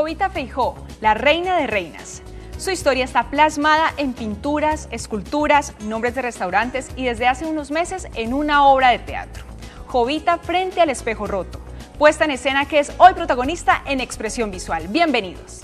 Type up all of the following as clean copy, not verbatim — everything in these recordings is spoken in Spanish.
Jovita Feijó, la reina de reinas. Su historia está plasmada en pinturas, esculturas, nombres de restaurantes y desde hace unos meses en una obra de teatro. Jovita frente al espejo roto, puesta en escena que es hoy protagonista en Expresión Visual. Bienvenidos.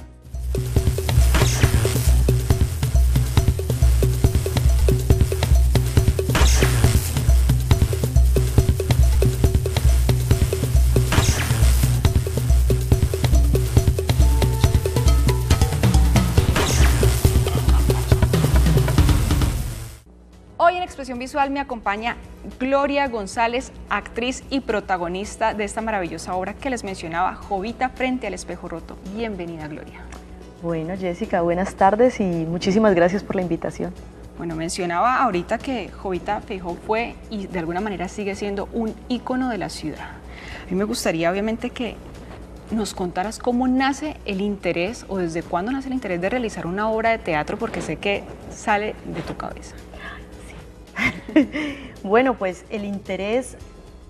Hoy en Expresión Visual me acompaña Gloria González, actriz y protagonista de esta maravillosa obra que les mencionaba, Jovita frente al espejo roto. Bienvenida, Gloria. Bueno, Jessica, buenas tardes y muchísimas gracias por la invitación. Bueno, mencionaba ahorita que Jovita Feijó fue y de alguna manera sigue siendo un ícono de la ciudad. A mí me gustaría obviamente que nos contaras cómo nace el interés o desde cuándo nace el interés de realizar una obra de teatro, porque sé que sale de tu cabeza. Bueno, pues el interés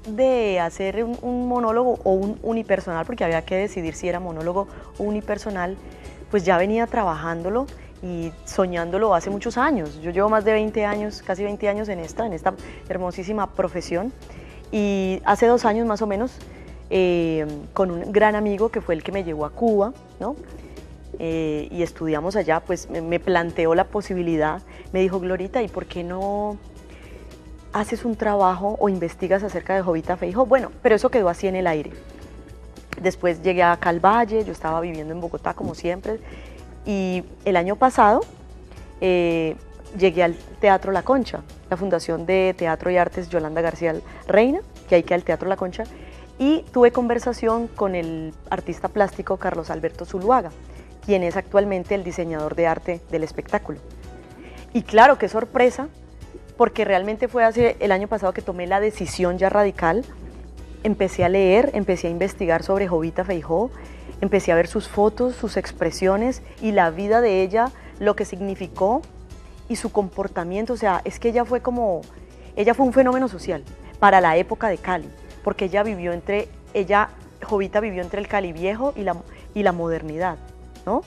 de hacer un monólogo o un unipersonal, porque había que decidir si era monólogo o unipersonal, pues ya venía trabajándolo y soñándolo hace muchos años. Yo llevo más de 20 años, casi 20 años en esta hermosísima profesión, y hace 2 años más o menos, con un gran amigo que fue el que me llevó a Cuba, ¿no? Y estudiamos allá, pues me planteó la posibilidad, me dijo: Glorita, ¿y por qué no haces un trabajo o investigas acerca de Jovita Feijó? Bueno, pero eso quedó así en el aire. Después llegué acá al Valle, yo estaba viviendo en Bogotá como siempre, y el año pasado llegué al Teatro La Concha, la Fundación de Teatro y Artes Yolanda García Reina, que hay que al Teatro La Concha, y tuve conversación con el artista plástico Carlos Alberto Zuluaga, quien es actualmente el diseñador de arte del espectáculo. Y claro, qué sorpresa, porque realmente fue hace el año pasado que tomé la decisión ya radical. Empecé a leer, empecé a investigar sobre Jovita Feijó, empecé a ver sus fotos, sus expresiones y la vida de ella, lo que significó y su comportamiento. O sea, es que ella fue un fenómeno social para la época de Cali, porque Jovita vivió entre el Cali viejo y la modernidad, ¿no?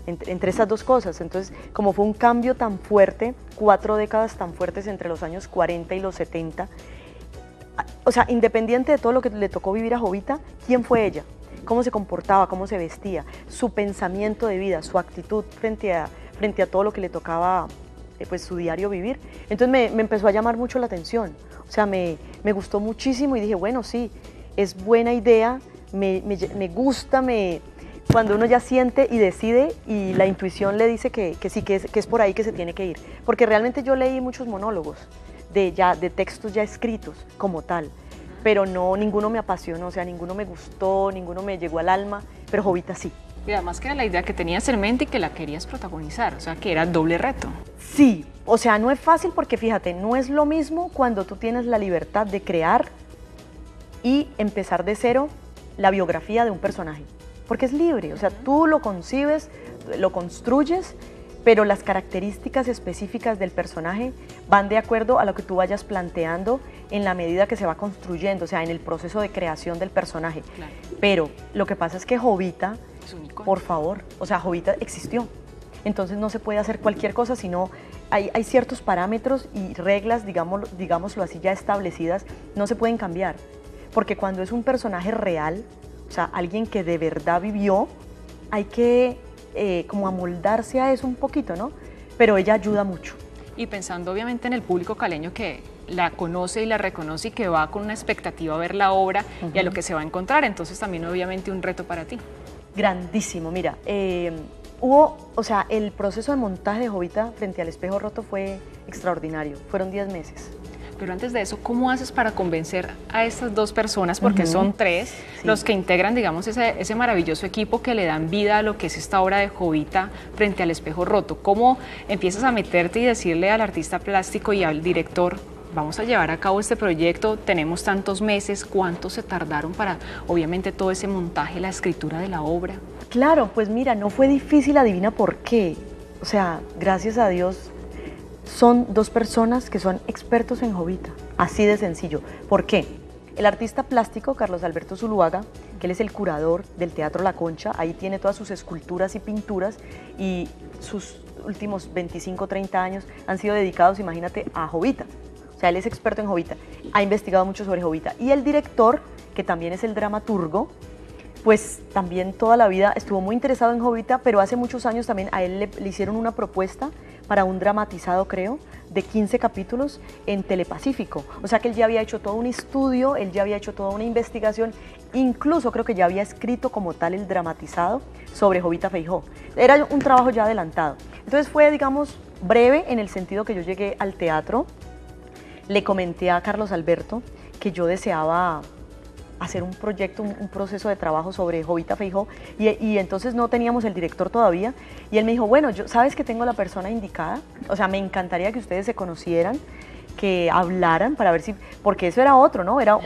Entre esas dos cosas. Entonces, como fue un cambio tan fuerte, 4 décadas tan fuertes entre los años 40 y los 70, o sea, independiente de todo lo que le tocó vivir a Jovita, ¿quién fue ella? ¿Cómo se comportaba? ¿Cómo se vestía? Su pensamiento de vida, su actitud frente a todo lo que le tocaba, pues, su diario vivir. Entonces me empezó a llamar mucho la atención, o sea, me gustó muchísimo y dije, bueno, sí, es buena idea, me gusta, cuando uno ya siente y decide y la intuición le dice que sí, que es por ahí que se tiene que ir. Porque realmente yo leí muchos monólogos de textos ya escritos como tal, pero ninguno me apasionó, o sea, ninguno me gustó, ninguno me llegó al alma, pero Jovita sí. Y además que era la idea que tenías en mente y que la querías protagonizar, o sea, que era doble reto. Sí, o sea, no es fácil porque fíjate, no es lo mismo cuando tú tienes la libertad de crear y empezar de cero la biografía de un personaje. Porque es libre, o sea, tú lo concibes, lo construyes, pero las características específicas del personaje van de acuerdo a lo que tú vayas planteando en la medida que se va construyendo, o sea, en el proceso de creación del personaje. Claro. Pero lo que pasa es que Jovita, por favor, o sea, Jovita existió, entonces no se puede hacer cualquier cosa, sino hay ciertos parámetros y reglas, digámoslo así, ya establecidas, no se pueden cambiar, porque cuando es un personaje real, o sea, alguien que de verdad vivió, hay que como amoldarse a eso un poquito, ¿no? Pero ella ayuda mucho. Y pensando obviamente en el público caleño que la conoce y la reconoce y que va con una expectativa a ver la obra y a lo que se va a encontrar, entonces también obviamente un reto para ti. Grandísimo, mira, o sea, el proceso de montaje de Jovita frente al espejo roto fue extraordinario, fueron 10 meses. Pero antes de eso, ¿cómo haces para convencer a estas 2 personas, porque son 3, sí, los que integran, digamos, ese maravilloso equipo que le dan vida a lo que es esta obra de Jovita frente al espejo roto? ¿Cómo empiezas a meterte y decirle al artista plástico y al director, vamos a llevar a cabo este proyecto, tenemos tantos meses, cuánto se tardaron para, obviamente, todo ese montaje, la escritura de la obra? Claro, pues mira, no fue difícil, adivina por qué. O sea, gracias a Dios, son 2 personas que son expertos en Jovita, así de sencillo. ¿Por qué? El artista plástico Carlos Alberto Zuluaga que él es el curador del Teatro La Concha. Ahí tiene todas sus esculturas y pinturas y sus últimos 25, 30 años han sido dedicados, imagínate, a Jovita. O sea, él es experto en Jovita, ha investigado mucho sobre Jovita. Y el director, que también es el dramaturgo, pues también toda la vida estuvo muy interesado en Jovita, pero hace muchos años también a él le hicieron una propuesta para un dramatizado, creo, de 15 capítulos en Telepacífico. O sea que él ya había hecho todo un estudio, él ya había hecho toda una investigación, incluso creo que ya había escrito como tal el dramatizado sobre Jovita Feijó. Era un trabajo ya adelantado. Entonces fue, digamos, breve en el sentido que yo llegué al teatro, le comenté a Carlos Alberto que yo deseaba hacer un proyecto, un proceso de trabajo sobre Jovita Feijó y entonces no teníamos el director todavía y él me dijo, bueno, ¿sabes que tengo la persona indicada? O sea, me encantaría que ustedes se conocieran, que hablaran para ver si, porque eso era otro, ¿no? Era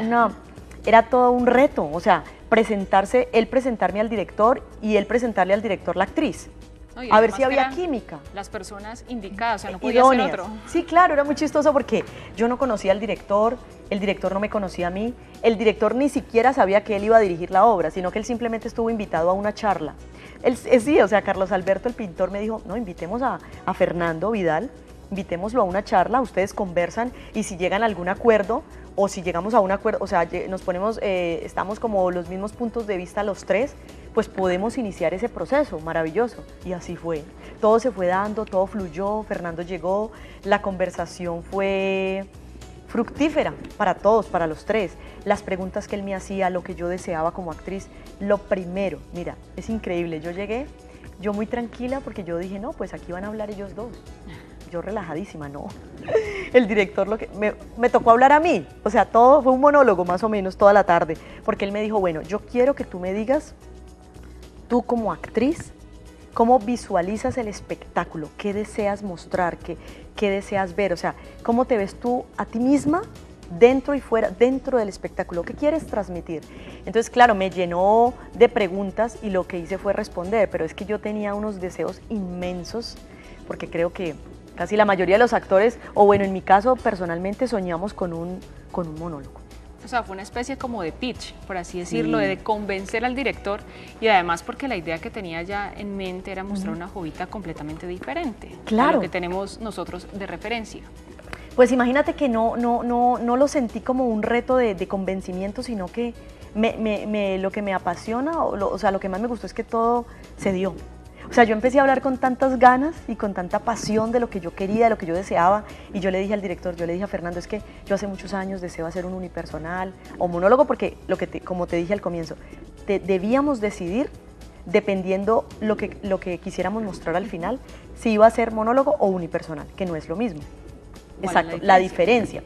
todo un reto, o sea, él presentarme al director y él presentarle al director la actriz. No, a ver si había química. Las personas indicadas, o sea, no podía ser otro. Sí, claro, era muy chistoso porque yo no conocía al director, el director no me conocía a mí, el director ni siquiera sabía que él iba a dirigir la obra, sino que él simplemente estuvo invitado a una charla. Sí, o sea, Carlos Alberto, el pintor, me dijo, no, invitemos a Fernando Vidal, invitémoslo a una charla, ustedes conversan y si llegan a algún acuerdo o si llegamos a un acuerdo, o sea, nos ponemos, estamos como los mismos puntos de vista los tres, pues podemos iniciar ese proceso maravilloso. Y así fue. Todo se fue dando, todo fluyó, Fernando llegó, la conversación fue fructífera para todos, para los tres. Las preguntas que él me hacía, lo que yo deseaba como actriz, lo primero, mira, es increíble, yo llegué, yo muy tranquila porque yo dije, no, pues aquí van a hablar ellos dos. Yo relajadísima, no. El director me tocó hablar a mí, o sea, todo fue un monólogo más o menos toda la tarde, porque él me dijo, bueno, yo quiero que tú me digas, tú como actriz, cómo visualizas el espectáculo, qué deseas mostrar, qué deseas ver, o sea, cómo te ves tú a ti misma dentro y fuera, dentro del espectáculo, qué quieres transmitir. Entonces, claro, me llenó de preguntas y lo que hice fue responder, pero es que yo tenía unos deseos inmensos, porque creo que casi la mayoría de los actores, o bueno, en mi caso personalmente soñamos con un monólogo. O sea, fue una especie como de pitch, por así decirlo, de convencer al director y además porque la idea que tenía ya en mente era mostrar una Jovita completamente diferente a lo que tenemos nosotros de referencia. Pues imagínate que no lo sentí como un reto de convencimiento, sino que lo que me apasiona, o sea, lo que más me gustó es que todo se dio. O sea, yo empecé a hablar con tantas ganas y con tanta pasión de lo que yo quería, de lo que yo deseaba, y yo le dije al director, yo le dije a Fernando, es que yo hace muchos años deseo hacer un unipersonal o monólogo, porque como te dije al comienzo, debíamos decidir, dependiendo lo que quisiéramos mostrar al final, si iba a ser monólogo o unipersonal, que no es lo mismo. Exacto, la diferencia.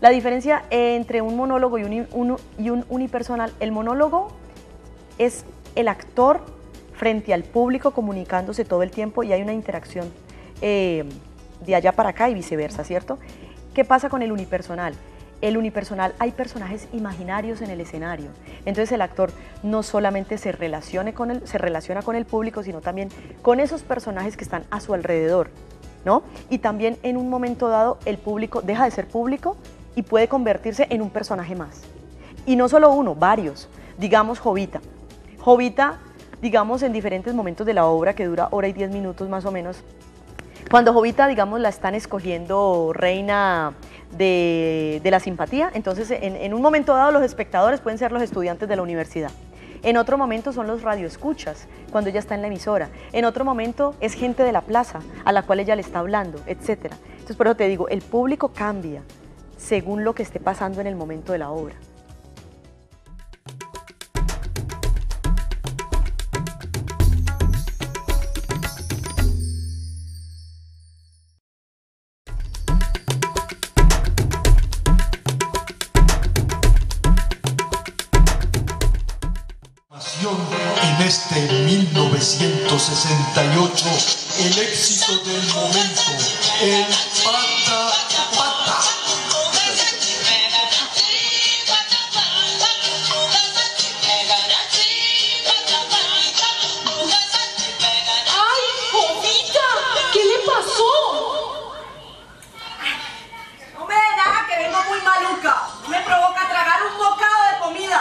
La diferencia entre un monólogo y un unipersonal, el monólogo es el actor frente al público comunicándose todo el tiempo y hay una interacción de allá para acá y viceversa, ¿cierto? ¿Qué pasa con el unipersonal? El unipersonal, hay personajes imaginarios en el escenario, entonces el actor no solamente se relaciona con el público, sino también con esos personajes que están a su alrededor, ¿no? Y también en un momento dado el público deja de ser público y puede convertirse en un personaje más. Y no solo uno, varios. Digamos Jovita. Jovita, digamos, en diferentes momentos de la obra, que dura 1 hora y 10 minutos más o menos, cuando Jovita, digamos, la están escogiendo reina de la simpatía, entonces en un momento dado los espectadores pueden ser los estudiantes de la universidad. En otro momento son los radioescuchas, cuando ella está en la emisora. En otro momento es gente de la plaza a la cual ella le está hablando, etc. Entonces, por eso te digo, el público cambia según lo que esté pasando en el momento de la obra. En este 1968, el éxito del momento, el Pata Pata. ¡Ay, Jovita! ¿Qué le pasó? Hombre, nada, que vengo muy maluca. Me provoca tragar un bocado de comida.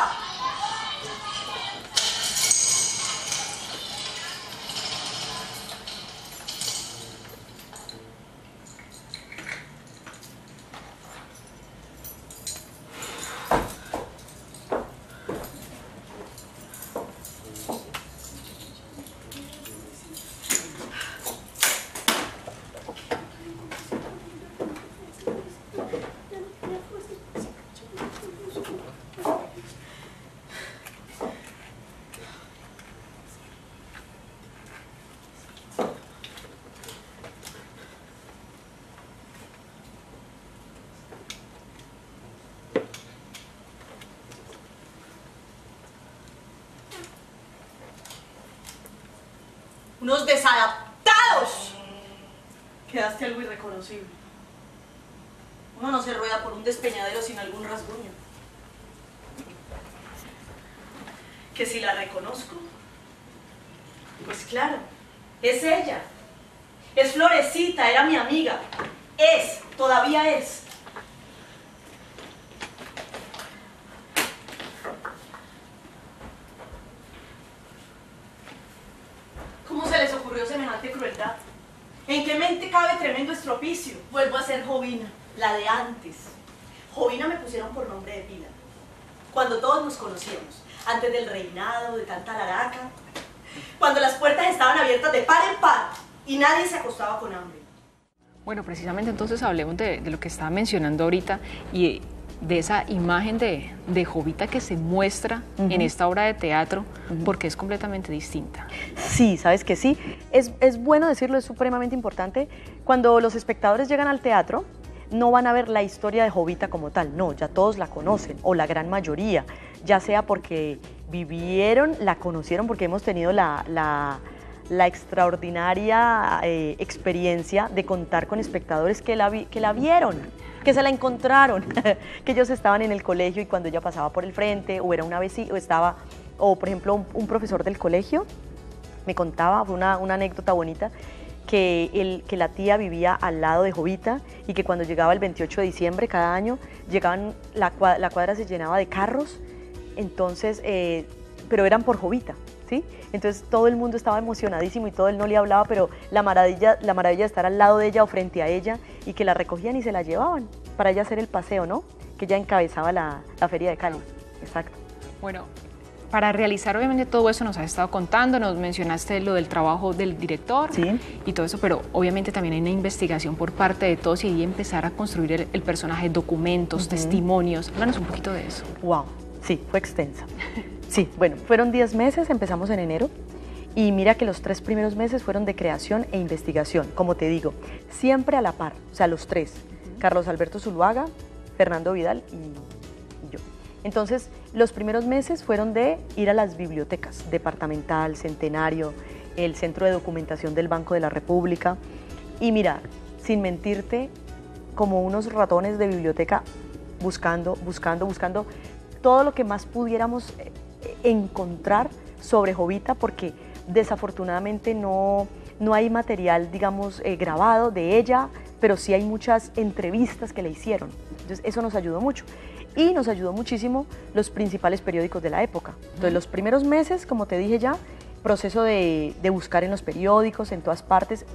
Unos desadaptados. Quedaste algo irreconocible. Uno no se rueda por un despeñadero sin algún rasguño. Que si la reconozco, pues claro, es ella. Es Florecita, era mi amiga. Todavía es. ¿Cómo se les ocurrió semejante crueldad? ¿En qué mente cabe tremendo estropicio? Vuelvo a ser Jovina, la de antes. Jovina me pusieron por nombre de pila. Cuando todos nos conocíamos, antes del reinado, de tanta laraca, cuando las puertas estaban abiertas de par en par y nadie se acostaba con hambre. Bueno, precisamente entonces hablemos de lo que estaba mencionando ahorita y de esa imagen de Jovita que se muestra en esta obra de teatro, porque es completamente distinta. Sí, sabes que sí. Es bueno decirlo, es supremamente importante. Cuando los espectadores llegan al teatro, no van a ver la historia de Jovita como tal, no, ya todos la conocen, o la gran mayoría, ya sea porque vivieron, la conocieron, porque hemos tenido la extraordinaria experiencia de contar con espectadores que la vieron, que se la encontraron, que ellos estaban en el colegio y cuando ella pasaba por el frente, o era una vecina, o por ejemplo un profesor del colegio me contaba, fue una anécdota bonita, que la tía vivía al lado de Jovita y que cuando llegaba el 28 de diciembre cada año, la cuadra se llenaba de carros, entonces, pero eran por Jovita, ¿sí? Entonces todo el mundo estaba emocionadísimo y todo él no le hablaba, pero la maravilla de estar al lado de ella o frente a ella y que la recogían y se la llevaban para ella hacer el paseo, ¿no? Que ella encabezaba la Feria de Cali. Exacto. Bueno, para realizar obviamente todo eso nos has estado contando, nos mencionaste lo del trabajo del director y todo eso, pero obviamente también hay una investigación por parte de todos y empezar a construir el personaje, documentos, testimonios. Háblanos un poquito de eso. Wow, sí, fue extensa. Sí, bueno, fueron 10 meses, empezamos en enero y mira que los 3 primeros meses fueron de creación e investigación, como te digo, siempre a la par, o sea, los 3, Carlos Alberto Zuluaga, Fernando Vidal y yo. Entonces, los primeros meses fueron de ir a las bibliotecas, Departamental, Centenario, el Centro de Documentación del Banco de la República y mira, sin mentirte, como unos ratones de biblioteca buscando todo lo que más pudiéramos encontrar sobre Jovita, porque desafortunadamente no hay material, digamos, grabado de ella, pero sí hay muchas entrevistas que le hicieron. Entonces eso nos ayudó mucho y nos ayudó muchísimo los principales periódicos de la época. Entonces los primeros meses, como te dije ya, proceso de buscar en los periódicos, en todas partes.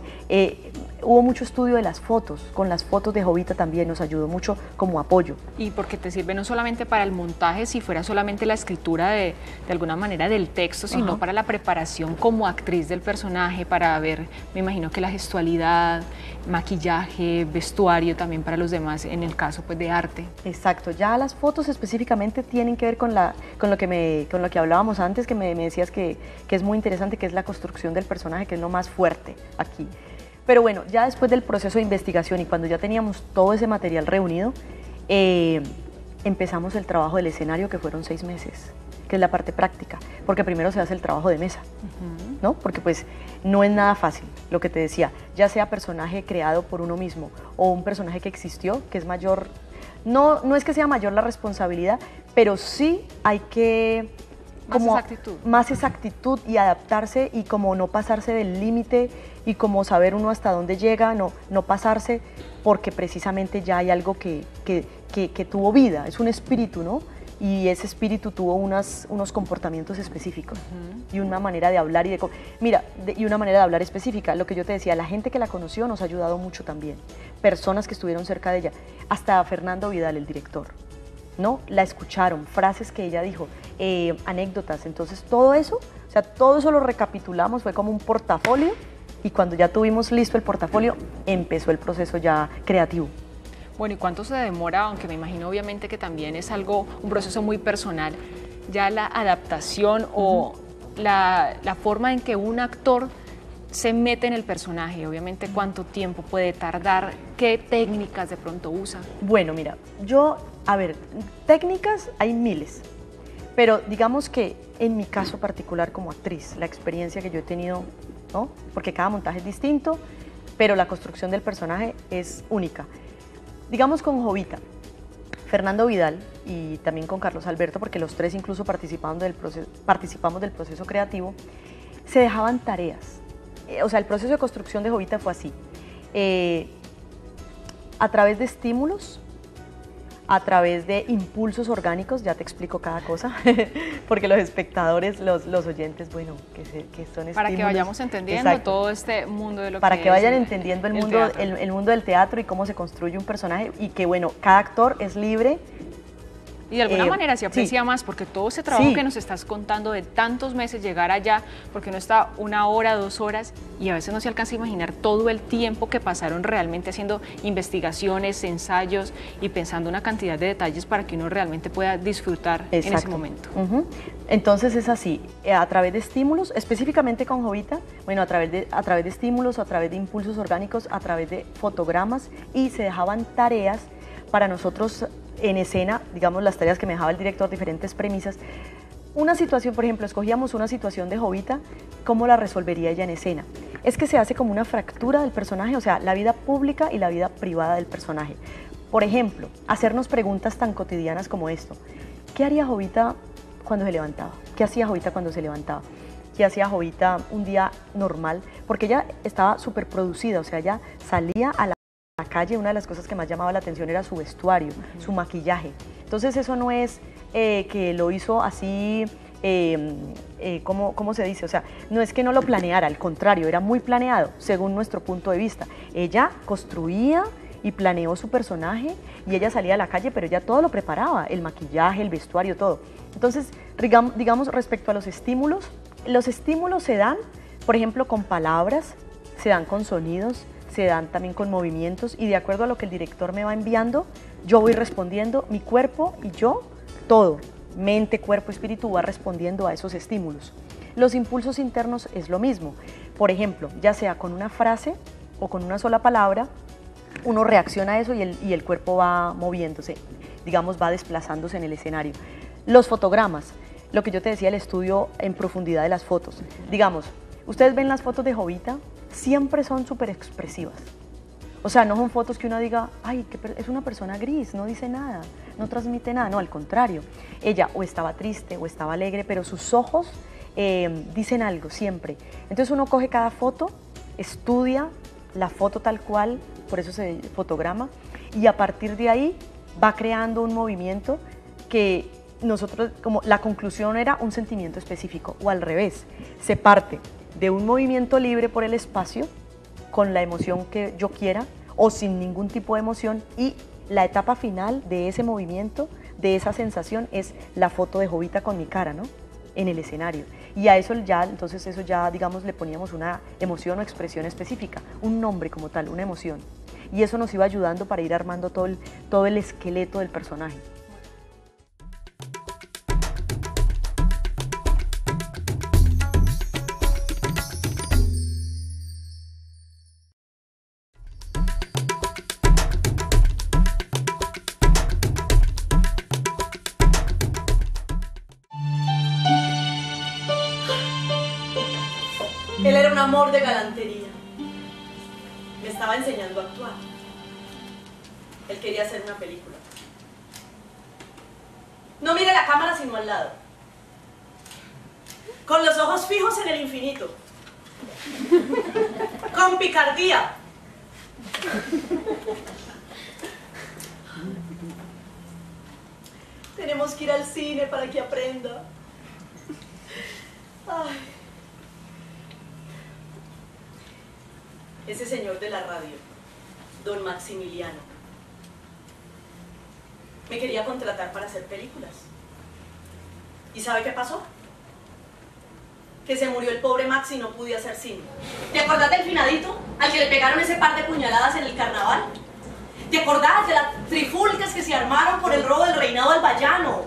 Hubo mucho estudio de las fotos, con las fotos de Jovita también nos ayudó mucho como apoyo. Y porque te sirve no solamente para el montaje, si fuera solamente la escritura de alguna manera del texto, sino para la preparación como actriz del personaje, para ver, me imagino que la gestualidad, maquillaje, vestuario también para los demás, en el caso pues de arte. Exacto, ya las fotos específicamente tienen que ver con lo que hablábamos antes, que me decías que es muy interesante, que es la construcción del personaje, que es lo más fuerte aquí. Pero bueno, ya después del proceso de investigación y cuando ya teníamos todo ese material reunido, empezamos el trabajo del escenario, que fueron 6 meses, que es la parte práctica, porque primero se hace el trabajo de mesa, ¿no? Porque pues no es nada fácil, lo que te decía, ya sea personaje creado por uno mismo o un personaje que existió, que es mayor, no es que sea mayor la responsabilidad, pero sí hay que más exactitud y adaptarse y como no pasarse del límite y como saber uno hasta dónde llega, no pasarse, porque precisamente ya hay algo que tuvo vida, es un espíritu, ¿no? Y ese espíritu tuvo unos comportamientos específicos y una manera de hablar y una manera de hablar específica. Lo que yo te decía, la gente que la conoció nos ha ayudado mucho también, personas que estuvieron cerca de ella, hasta Fernando Vidal, el director, ¿no? La escucharon, frases que ella dijo, anécdotas, entonces todo eso lo recapitulamos, fue como un portafolio y cuando ya tuvimos listo el portafolio empezó el proceso ya creativo. Bueno, ¿y cuánto se demora? Aunque me imagino obviamente que también es algo, un proceso muy personal, ya la adaptación o la forma en que un actor se mete en el personaje, obviamente cuánto tiempo puede tardar, qué técnicas de pronto usa. Bueno, mira, a ver, técnicas hay miles, pero digamos que en mi caso particular como actriz, la experiencia que yo he tenido, ¿no? Porque cada montaje es distinto, pero la construcción del personaje es única. Digamos con Jovita, Fernando Vidal y también con Carlos Alberto, porque los tres incluso participamos del proceso creativo, se dejaban tareas. O sea, el proceso de construcción de Jovita fue así, a través de estímulos, a través de impulsos orgánicos, ya te explico cada cosa, porque los espectadores, los oyentes, bueno, que son estímulos. Para que vayamos entendiendo. Exacto. Todo este mundo de lo para que vayan es entendiendo el mundo del teatro y cómo se construye un personaje, y que bueno, cada actor es libre. Y de alguna manera se aprecia más, porque todo ese trabajo que nos estás contando de tantos meses, llegar allá, porque uno está 1 hora, 2 horas, y a veces no se alcanza a imaginar todo el tiempo que pasaron realmente haciendo investigaciones, ensayos y pensando una cantidad de detalles para que uno realmente pueda disfrutar en ese momento. Entonces es así, a través de estímulos, específicamente con Jovita, bueno, a través de estímulos, a través de impulsos orgánicos, a través de fotogramas, y se dejaban tareas para nosotros en escena, digamos las tareas que me dejaba el director, diferentes premisas. Una situación, por ejemplo, escogíamos una situación de Jovita, ¿cómo la resolvería ella en escena? Es que se hace como una fractura del personaje, o sea, la vida pública y la vida privada del personaje. Por ejemplo, hacernos preguntas tan cotidianas como esto: ¿qué haría Jovita cuando se levantaba? ¿Qué hacía Jovita cuando se levantaba? ¿Qué hacía Jovita un día normal? Porque ella estaba súper producida, o sea, ella salía a la calle, una de las cosas que más llamaba la atención era su vestuario, su maquillaje. Entonces eso no es que lo hizo así, ¿cómo se dice? O sea, no es que no lo planeara, al contrario, era muy planeado, según nuestro punto de vista. Ella construía y planeó su personaje, y ella salía a la calle, pero ella todo lo preparaba, el maquillaje, el vestuario, todo. Entonces, digamos, respecto a los estímulos se dan, por ejemplo, con palabras, se dan con sonidos, se dan también con movimientos, y de acuerdo a lo que el director me va enviando, yo voy respondiendo, mi cuerpo y yo, todo, mente, cuerpo, espíritu, va respondiendo a esos estímulos. Los impulsos internos es lo mismo. Por ejemplo, ya sea con una frase o con una sola palabra, uno reacciona a eso y el cuerpo va moviéndose, digamos, va desplazándose en el escenario. Los fotogramas, lo que yo te decía, el estudio en profundidad de las fotos. Digamos, ustedes ven las fotos de Jovita, siempre son súper expresivas. O sea, no son fotos que uno diga, ay, es una persona gris, no dice nada, no transmite nada. No, al contrario. Ella o estaba triste o estaba alegre, pero sus ojos dicen algo siempre. Entonces uno coge cada foto, estudia la foto tal cual, por eso se fotograma, y a partir de ahí va creando un movimiento que nosotros, como la conclusión era un sentimiento específico, o al revés, se parte de un movimiento libre por el espacio, con la emoción que yo quiera, o sin ningún tipo de emoción, y la etapa final de ese movimiento, de esa sensación, es la foto de Jovita con mi cara, ¿no?, en el escenario. Y a eso ya, entonces eso ya, digamos, le poníamos una emoción o expresión específica, un nombre como tal, una emoción. Y eso nos iba ayudando para ir armando todo el esqueleto del personaje. Él era un amor de galantería. Me estaba enseñando a actuar. Él quería hacer una película. No mire la cámara sino al lado. Con los ojos fijos en el infinito. Con picardía. Tenemos que ir al cine para que aprenda. Ay. Ese señor de la radio, don Maximiliano, me quería contratar para hacer películas. ¿Y sabe qué pasó? Que se murió el pobre Max y no pude hacer cine. ¿Te acordás del finadito al que le pegaron ese par de puñaladas en el carnaval? ¿Te acordás de las trifulcas que se armaron por el robo del reinado del Bayano?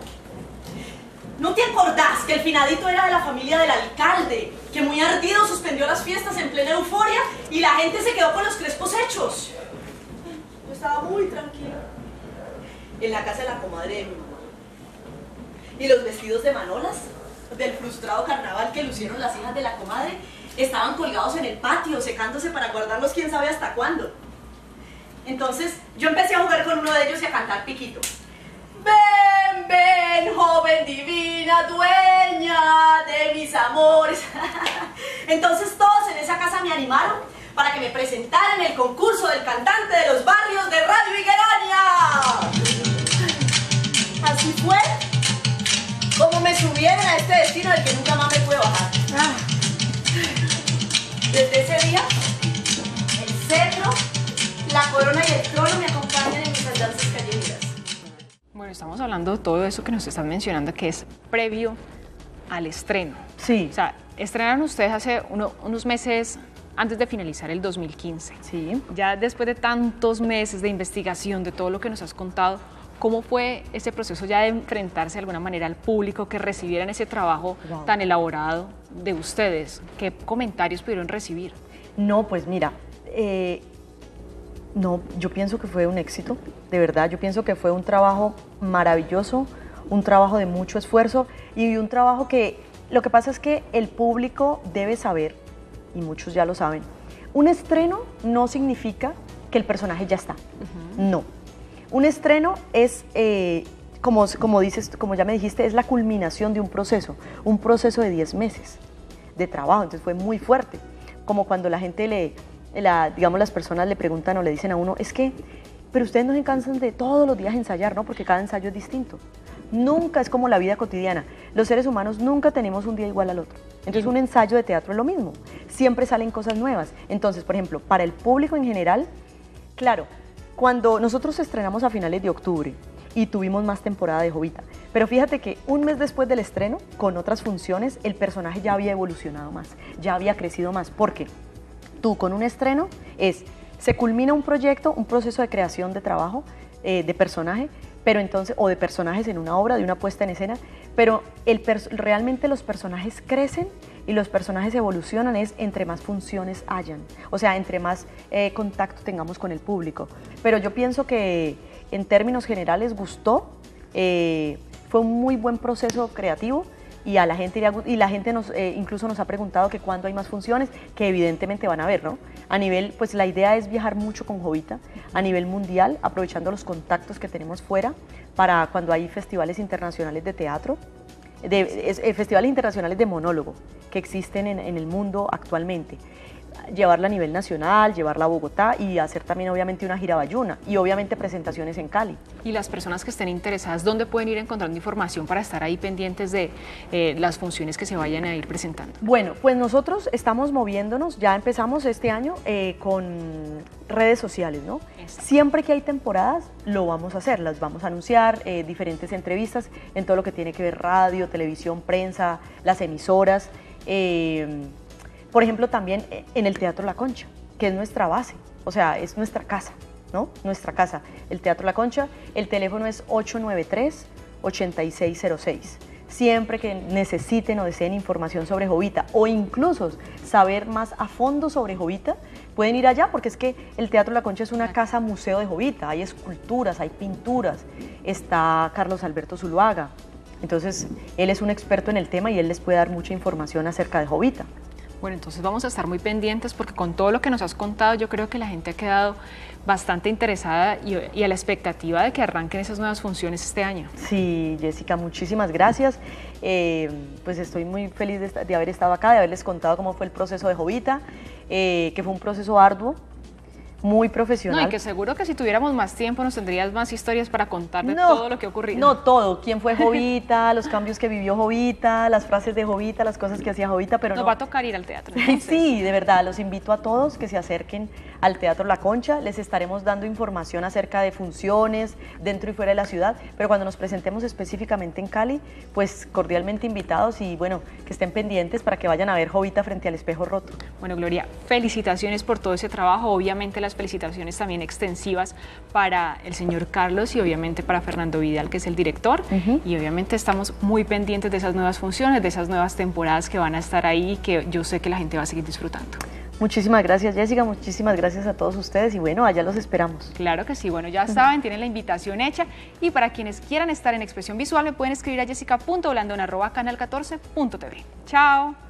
¿No te acordás que el finadito era de la familia del alcalde, que muy ardido suspendió las fiestas en plena euforia y la gente se quedó con los crespos hechos? Yo estaba muy tranquila en la casa de la comadre de mi mamá. Y los vestidos de manolas del frustrado carnaval que lucieron las hijas de la comadre estaban colgados en el patio, secándose para guardarlos quién sabe hasta cuándo. Entonces yo empecé a jugar con uno de ellos y a cantar piquito. Ven, ven, joven divina, dueña de mis amores. Entonces todos en esa casa me animaron para que me presentara en el concurso del cantante de los barrios de Radio Higueraña. Así fue como me subieron a este destino del que nunca más me pude bajar. Desde ese día, el cetro, la corona y el trono me acompañan en mis andanzas callejeras. Bueno, estamos hablando de todo eso que nos están mencionando, que es previo al estreno. Sí. O sea, estrenaron ustedes hace unos meses antes de finalizar el 2015. Sí. Ya después de tantos meses de investigación, de todo lo que nos has contado, ¿cómo fue ese proceso ya de enfrentarse de alguna manera al público, que recibieran ese trabajo tan elaborado de ustedes? ¿Qué comentarios pudieron recibir? No, pues mira, no, yo pienso que fue un éxito, de verdad, yo pienso que fue un trabajo maravilloso, un trabajo de mucho esfuerzo y un trabajo que, lo que pasa es que el público debe saber, y muchos ya lo saben, un estreno no significa que el personaje ya está, no. Un estreno es, como dices, como ya me dijiste, es la culminación de un proceso de 10 meses de trabajo, entonces fue muy fuerte, como cuando la gente digamos, las personas le preguntan o le dicen a uno, es que, pero ustedes no se cansan de todos los días ensayar, ¿no? Porque cada ensayo es distinto. Nunca es como la vida cotidiana. Los seres humanos nunca tenemos un día igual al otro. Entonces un ensayo de teatro es lo mismo. Siempre salen cosas nuevas. Entonces, por ejemplo, para el público en general, claro, cuando nosotros estrenamos a finales de octubre y tuvimos más temporada de Jovita, pero fíjate que un mes después del estreno, con otras funciones, el personaje ya había evolucionado más, ya había crecido más. ¿Por qué? Tú con un estreno se culmina un proyecto, un proceso de creación de trabajo, de personaje, pero entonces, o de personajes en una obra, de una puesta en escena, pero realmente los personajes crecen y los personajes evolucionan entre más funciones hayan, o sea, entre más contacto tengamos con el público. Pero yo pienso que en términos generales gustó, fue un muy buen proceso creativo, y a la gente incluso nos ha preguntado que cuándo hay más funciones, que evidentemente van a haber, ¿no? A nivel, pues la idea es viajar mucho con Jovita, a nivel mundial, aprovechando los contactos que tenemos fuera, para cuando hay festivales internacionales de teatro, festivales internacionales de monólogo, que existen en el mundo actualmente. Llevarla a nivel nacional, llevarla a Bogotá y hacer también obviamente una gira bayuna y obviamente presentaciones en Cali. Y las personas que estén interesadas, ¿dónde pueden ir encontrando información para estar ahí pendientes de las funciones que se vayan a ir presentando? Bueno, pues nosotros estamos moviéndonos, ya empezamos este año con redes sociales, ¿no? Exacto. Siempre que hay temporadas lo vamos a hacer, las vamos a anunciar, diferentes entrevistas en todo lo que tiene que ver radio, televisión, prensa, las emisoras. Por ejemplo, también en el Teatro La Concha, que es nuestra base, o sea, es nuestra casa, ¿no? Nuestra casa, el Teatro La Concha, el teléfono es 893-8606. Siempre que necesiten o deseen información sobre Jovita o incluso saber más a fondo sobre Jovita, pueden ir allá porque es que el Teatro La Concha es una casa museo de Jovita, hay esculturas, hay pinturas, está Carlos Alberto Zuluaga, entonces él es un experto en el tema y él les puede dar mucha información acerca de Jovita. Bueno, entonces vamos a estar muy pendientes porque con todo lo que nos has contado yo creo que la gente ha quedado bastante interesada y a la expectativa de que arranquen esas nuevas funciones este año. Sí, Jessica, muchísimas gracias. Pues estoy muy feliz de haber estado acá, de haberles contado cómo fue el proceso de Jovita, que fue un proceso arduo, muy profesional. No, y que seguro que si tuviéramos más tiempo nos tendrías más historias para contar de todo lo que ha ocurrido. No, todo. ¿Quién fue Jovita? Los cambios que vivió Jovita, las frases de Jovita, las cosas que hacía Jovita, pero nos va a tocar ir al teatro. Sí, de verdad, los invito a todos que se acerquen al Teatro La Concha, les estaremos dando información acerca de funciones dentro y fuera de la ciudad, pero cuando nos presentemos específicamente en Cali, pues cordialmente invitados y bueno, que estén pendientes para que vayan a ver Jovita frente al espejo roto. Bueno, Gloria, felicitaciones por todo ese trabajo, obviamente las felicitaciones también extensivas para el señor Carlos y obviamente para Fernando Vidal, que es el director, y obviamente estamos muy pendientes de esas nuevas funciones, de esas nuevas temporadas que van a estar ahí, que yo sé que la gente va a seguir disfrutando. Muchísimas gracias, Jessica, muchísimas gracias a todos ustedes y bueno, allá los esperamos. Claro que sí, bueno, ya saben, tienen la invitación hecha y para quienes quieran estar en Expresión Visual me pueden escribir a jessica.blandon@canal14.tv. Chao.